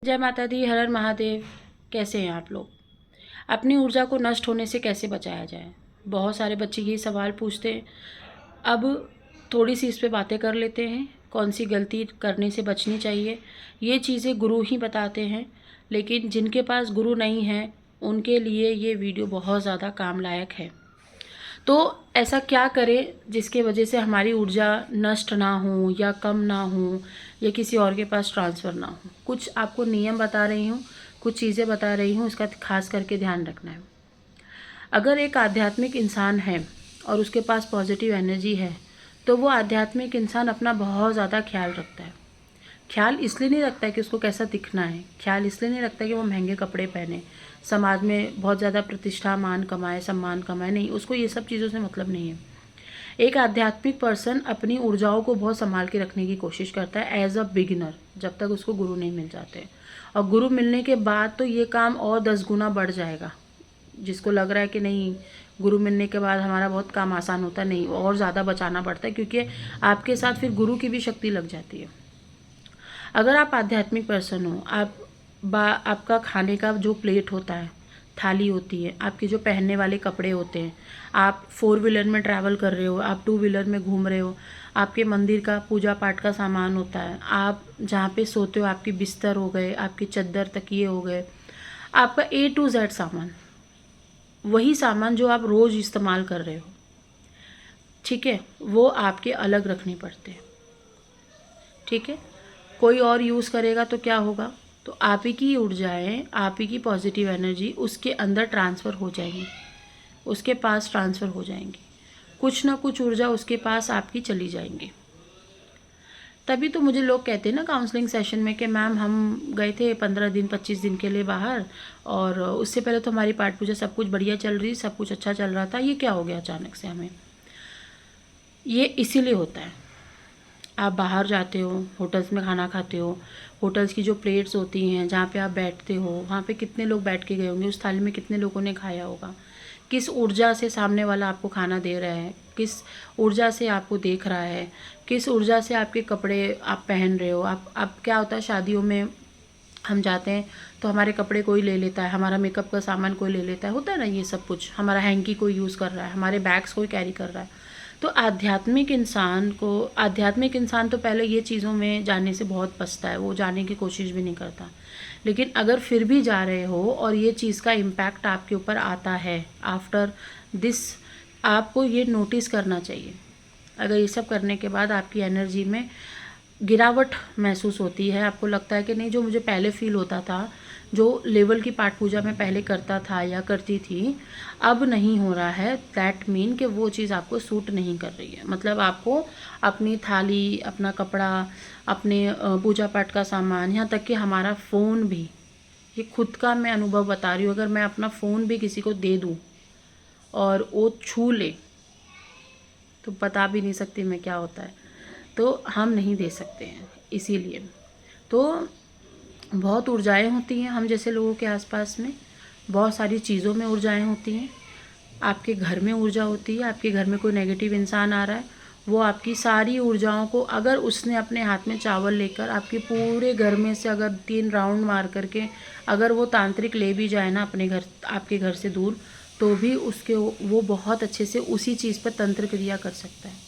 जय माता दी, हर हर महादेव। कैसे हैं आप लोग? अपनी ऊर्जा को नष्ट होने से कैसे बचाया जाए? बहुत सारे बच्चे ये सवाल पूछते हैं। अब थोड़ी सी इस पे बातें कर लेते हैं, कौन सी गलती करने से बचनी चाहिए। ये चीज़ें गुरु ही बताते हैं, लेकिन जिनके पास गुरु नहीं है उनके लिए ये वीडियो बहुत ज़्यादा काम लायक है। तो ऐसा क्या करें जिसके वजह से हमारी ऊर्जा नष्ट ना हो या कम ना हो या किसी और के पास ट्रांसफ़र ना हो। कुछ आपको नियम बता रही हूँ, कुछ चीज़ें बता रही हूँ, इसका खास करके ध्यान रखना है। अगर एक आध्यात्मिक इंसान है और उसके पास पॉजिटिव एनर्जी है तो वो आध्यात्मिक इंसान अपना बहुत ज़्यादा ख्याल रखता है। ख्याल इसलिए नहीं रखता है कि उसको कैसा दिखना है, ख्याल इसलिए नहीं रखता कि वो महंगे कपड़े पहने, समाज में बहुत ज़्यादा प्रतिष्ठा मान कमाए, सम्मान कमाए। नहीं, उसको ये सब चीज़ों से मतलब नहीं है। एक आध्यात्मिक पर्सन अपनी ऊर्जाओं को बहुत संभाल के रखने की कोशिश करता है एज अ बिगिनर, जब तक उसको गुरु नहीं मिल जाते। और गुरु मिलने के बाद तो ये काम और 10 गुना बढ़ जाएगा। जिसको लग रहा है कि नहीं गुरु मिलने के बाद हमारा बहुत काम आसान होता है, नहीं, और ज़्यादा बचाना पड़ता है, क्योंकि आपके साथ फिर गुरु की भी शक्ति लग जाती है। अगर आप आध्यात्मिक पर्सन हो, आपका खाने का जो प्लेट होता है, थाली होती है, आपके जो पहनने वाले कपड़े होते हैं, आप 4 व्हीलर में ट्रैवल कर रहे हो, आप 2 व्हीलर में घूम रहे हो, आपके मंदिर का पूजा पाठ का सामान होता है, आप जहाँ पे सोते हो आपके बिस्तर हो गए, आपके चद्दर तकिए हो गए, आपका A to Z सामान, वही सामान जो आप रोज़ इस्तेमाल कर रहे हो, ठीक है, वो आपके अलग रखने पड़ते हैं। ठीक है, कोई और यूज़ करेगा तो क्या होगा? तो आप ही की ऊर्जाएं, आप ही की पॉजिटिव एनर्जी उसके अंदर ट्रांसफ़र हो जाएगी, उसके पास ट्रांसफ़र हो जाएंगी। कुछ ना कुछ ऊर्जा उसके पास आपकी चली जाएंगी। तभी तो मुझे लोग कहते हैं ना काउंसलिंग सेशन में कि मैम हम गए थे 15 दिन 25 दिन के लिए बाहर, और उससे पहले तो हमारी पाठ पूजा सब कुछ बढ़िया चल रही, सब कुछ अच्छा चल रहा था, ये क्या हो गया अचानक से हमें? ये इसीलिए होता है। आप बाहर जाते हो, होटल्स में खाना खाते हो, होटल्स की जो प्लेट्स होती हैं जहाँ पे आप बैठते हो, वहाँ पे कितने लोग बैठ के गए होंगे, उस थाली में कितने लोगों ने खाया होगा, किस ऊर्जा से सामने वाला आपको खाना दे रहा है, किस ऊर्जा से आपको देख रहा है, किस ऊर्जा से आपके कपड़े आप पहन रहे हो। आप क्या होता है, शादियों में हम जाते हैं तो हमारे कपड़े कोई ले लेता है, हमारा मेकअप का सामान कोई ले लेता है, होता है ना ये सब कुछ, हमारा हैंकी कोई यूज़ कर रहा है, हमारे बैग्स कोई कैरी कर रहा है। तो आध्यात्मिक इंसान तो पहले ये चीज़ों में जाने से बहुत बचता है, वो जाने की कोशिश भी नहीं करता। लेकिन अगर फिर भी जा रहे हो और ये चीज़ का इम्पैक्ट आपके ऊपर आता है आफ्टर दिस, आपको ये नोटिस करना चाहिए। अगर ये सब करने के बाद आपकी एनर्जी में गिरावट महसूस होती है, आपको लगता है कि नहीं जो मुझे पहले फील होता था, जो लेवल की पाठ पूजा में पहले करता था या करती थी, अब नहीं हो रहा है, दैट मीन कि वो चीज़ आपको सूट नहीं कर रही है। मतलब आपको अपनी थाली, अपना कपड़ा, अपने पूजा पाठ का सामान, यहाँ तक कि हमारा फ़ोन भी, ये खुद का मैं अनुभव बता रही हूँ, अगर मैं अपना फ़ोन भी किसी को दे दूँ और वो छू ले तो बता भी नहीं सकती मैं क्या होता है। तो हम नहीं दे सकते हैं, इसीलिए तो बहुत ऊर्जाएं होती हैं हम जैसे लोगों के आसपास में, बहुत सारी चीज़ों में ऊर्जाएं होती हैं। आपके घर में ऊर्जा होती है, आपके घर में कोई नेगेटिव इंसान आ रहा है, वो आपकी सारी ऊर्जाओं को, अगर उसने अपने हाथ में चावल लेकर आपके पूरे घर में से अगर 3 राउंड मार करके अगर वो तांत्रिक ले भी जाए ना अपने घर, आपके घर से दूर, तो भी उसके वो बहुत अच्छे से उसी चीज़ पर तंत्र क्रिया कर सकता है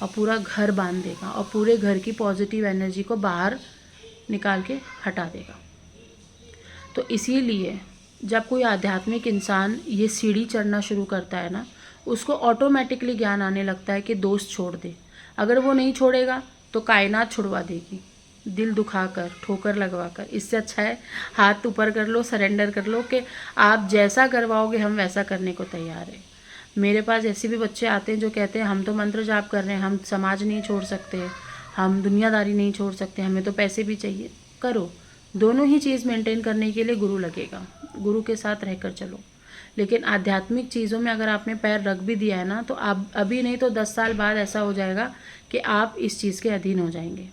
और पूरा घर बांध देगा और पूरे घर की पॉजिटिव एनर्जी को बाहर निकाल के हटा देगा। तो इसीलिए जब कोई आध्यात्मिक इंसान ये सीढ़ी चढ़ना शुरू करता है ना, उसको ऑटोमेटिकली ज्ञान आने लगता है कि दोस्त छोड़ दे। अगर वो नहीं छोड़ेगा तो कायनात छुड़वा देगी, दिल दुखा कर, ठोकर लगवा कर। इससे अच्छा है हाथ ऊपर कर लो, सरेंडर कर लो कि आप जैसा करवाओगे हम वैसा करने को तैयार हैं। मेरे पास ऐसे भी बच्चे आते हैं जो कहते हैं हम तो मंत्र जाप कर रहे हैं, हम समाज नहीं छोड़ सकते, हम दुनियादारी नहीं छोड़ सकते, हमें तो पैसे भी चाहिए। करो, दोनों ही चीज़ मेंटेन करने के लिए गुरु लगेगा, गुरु के साथ रहकर चलो। लेकिन आध्यात्मिक चीज़ों में अगर आपने पैर रख भी दिया है ना, तो आप अभी नहीं तो 10 साल बाद ऐसा हो जाएगा कि आप इस चीज़ के अधीन हो जाएंगे।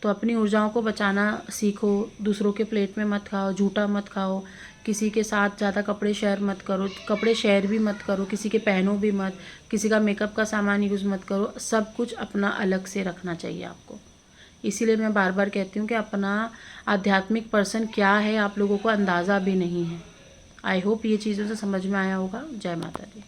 तो अपनी ऊर्जाओं को बचाना सीखो, दूसरों के प्लेट में मत खाओ, झूठा मत खाओ, किसी के साथ ज़्यादा कपड़े शेयर मत करो, कपड़े शेयर भी मत करो, किसी के पहनो भी मत, किसी का मेकअप का सामान यूज़ मत करो, सब कुछ अपना अलग से रखना चाहिए आपको। इसीलिए मैं बार बार कहती हूँ कि अपना आध्यात्मिक पर्सन क्या है आप लोगों को अंदाज़ा भी नहीं है। आई होप ये चीज़ों से समझ में आया होगा। जय माता दी।